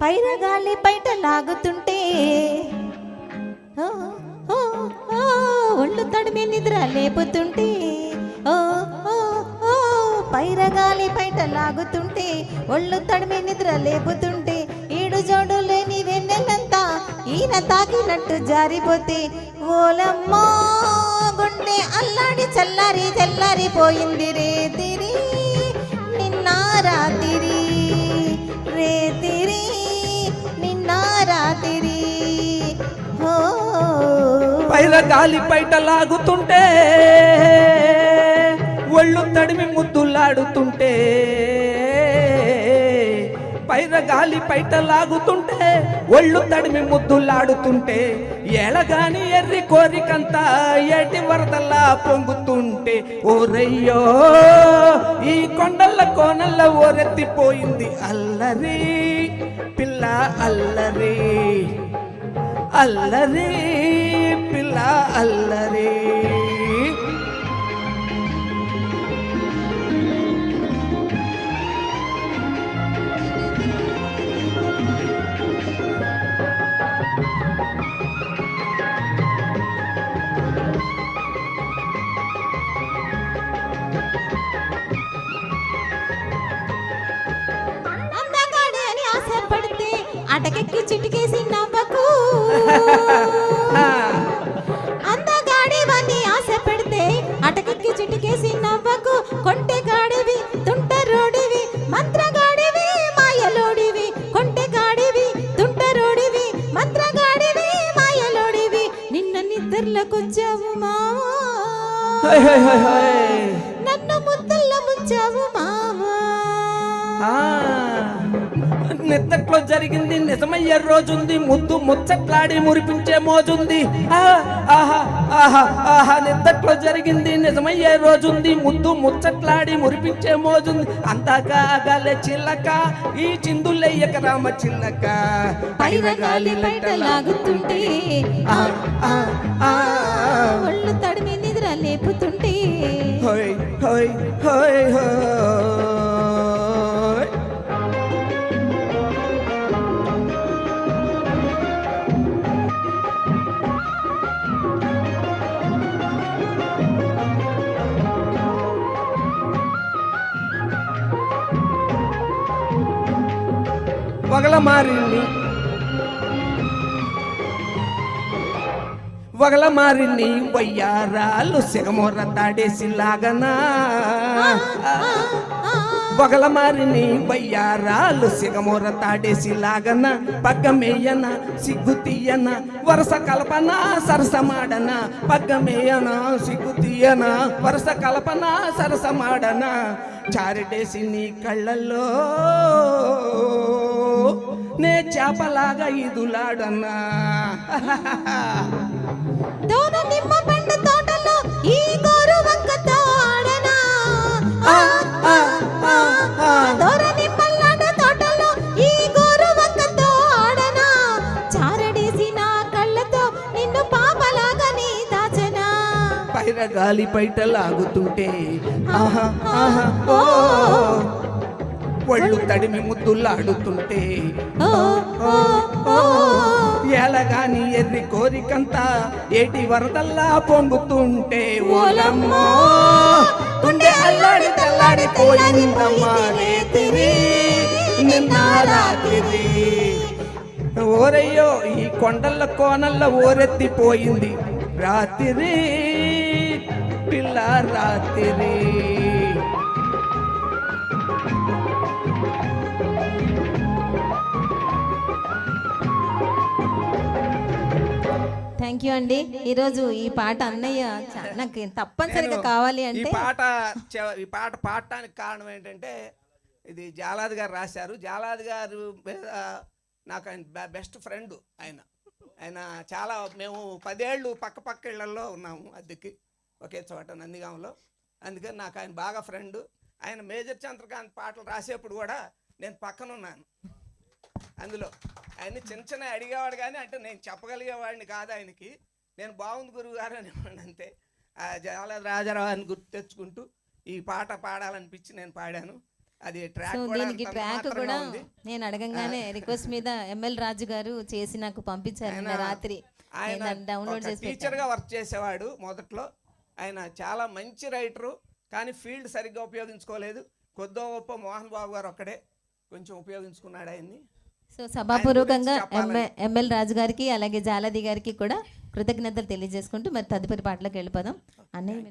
పైరగాలి బయట లాగుతుంటే ఒళ్ళు తడిమి నిద్ర లేపుతుంటే పైరగాలి బయట లాగుతుంటే ఒళ్ళు తడిమి నిద్ర లేపుతుంటే ఈడు జోడు లేని వెన్నెలంతా ఈయన తాకినట్టు జారిపోతే ఓలమ్మా గుండె అల్లాడి చల్లారి చల్లారిపోయింది రే తిరి నిన్న రాత్రి రే తిరి నిన్న రాత్రి పైర గాలి బయట లాగుతుంటే ఒళ్ళు తడిమి ముద్దులాడుతుంటే పైర గాలి బయట లాగుతుంటే ఒళ్ళు తడిమి ముద్దులాడుతుంటే ఎలగాని ఎర్రి కోరికంతా ఏటి వరదల్లా పొంగుతుంటే ఓరయ్యో ఈ కొండల కోనల్ల ఓరెత్తిపోయింది అల్లరి పిల్ల అల్లరి అల్లరి పిల్ల అల్లరి. అటకెక్కి చిటికేసి నవ్వకు అందగాడివని ఆశ పెడితే అటకెక్కి చిటికేసి నవ్వకు కొంటె గాడివి తుంటరోడివి మంత్రగాడివి మాయలోడివి కొంటె గాడివి తుంటరోడివి మంత్రగాడివి మాయలోడివి నిన్న నిద్రలకొచ్చావు మావా నన్ను ముద్దల్లో ముంచావు మావా. నిద్దట్లో జరిగింది నిజమయ్యే రోజుంది ముద్దు ముచ్చట్లాడి మురిపించే మోజుంది నిద్దట్లో జరిగింది నిజమయ్యే రోజుంది ముద్దు ముచ్చట్లాడి మురిపించే మోజుంది అంతకాగలే చిల్లక ఈ చిందులయ్యక రామ చిల్లక పైరగాలి బయట లాగుతుంటే ఒళ్ళు తడిమి నిద్ర లేపుతుంటే హోయ్ హోయ్ హోయ్ హోయ్ వగల మారిని వయ్యారాలు సిగమొర్ర తాడేసి లాగనా వగల మారిని వయ్యారాలు సిగమొర్ర తాడేసి లాగన పగ్గమేయన సిగ్గు తీయన వరస కల్పన సరసమాడన పగ్గమేయన సిగ్గు తీయన వరస కల్పన సరసమాడన చారిటేసి నీ కళ్ళల్లో నే చేపలాగా ఇదులాడన్నా దోన నిమ్మ పండు తోటలో ఈ గోరు వంకతో ఆడనా దోర నిమ్మలాంటి తోటలో ఈ గోరు వంకతో ఆడనా చారడేసి నా కళ్ళతో నిన్ను పాపలాగా నీ దాచనా పైర గాలి బయట లాగుతుంటే ఆహా ఆహా ఓ ఒళ్ళు తడిమి ముద్దులాడుతుంటే ఎలగాని ఎర్రి కోరికంతా ఏటి వరదల్లా పొంగుతుంటే ఓలమ్మో గుండె అల్లాడి తెల్లాడిపోయిందమ్మా రేతిరి నిన్న రాత్రి ఓరయ్యో ఈ కొండల కోనల్ల ఓరెత్తిపోయింది రాత్రి పిల్ల రాత్రి. థ్యాంక్ యూ అండి. ఈరోజు ఈ పాట అన్నయ్య నాకు తప్పనిసరిగా కావాలి అంటే ఈ పాట పాడటానికి కారణం ఏంటంటే ఇది జాలాది గారు రాశారు. జాలాది గారు నాకు ఆయన బెస్ట్ ఫ్రెండ్. ఆయన చాలా మేము 10 ఏళ్ళు పక్క ఇళ్లలో ఉన్నాము అద్దెకి ఒకే చోట నందిగాంలో. అందుకని నాకు ఆయన బాగా ఫ్రెండ్. ఆయన మేజర్ చంద్రకాంత్ పాటలు రాసేప్పుడు కూడా నేను పక్కన ఉన్నాను. అందులో ఆయన చిన్న అడిగేవాడు కానీ అంటే నేను చెప్పగలిగేవాడిని కాదు. ఆయనకి నేను బాగుంది గురువు గారు అనేవాడిని అంతే. జాలాది రాజారావు అని గుర్తు తెచ్చుకుంటూ ఈ పాట పాడాలనిపించి నేను పాడాను. అది సో ట్రాక్ కూడా దీనికి అంతంత ట్రాక్ మాత్రంగా కూడా ఉంది. నేను అడగంగానే రిక్వెస్ట్ మీద ఎంఎల్ రాజు గారు చేసి నాకు పంపించారు నిన్న రాత్రి. ఆయన నేను డౌన్లోడ్ చేసి టీచర్గా వర్క్ చేసేవాడు మొదట్లో. ఆయన చాలా మంచి రైటరు, కానీ ఫీల్డ్ సరిగ్గా ఉపయోగించుకోలేదు. కొద్దో గొప్ప మోహన్ బాబు గారు ఒక్కడే కొంచెం ఉపయోగించుకున్నాడు ఆయన్ని. సో సభాపూర్వకంగా ఆయన గురించి చెప్పాలని. ఎంఎల్ రాజు గారికి అలాగే జాలాది గారికి కూడా కృతజ్ఞతలు తెలియజేసుకుంటూ మరి తదుపరి పాటలకు వెళ్ళిపోదాం. అన్నయ్య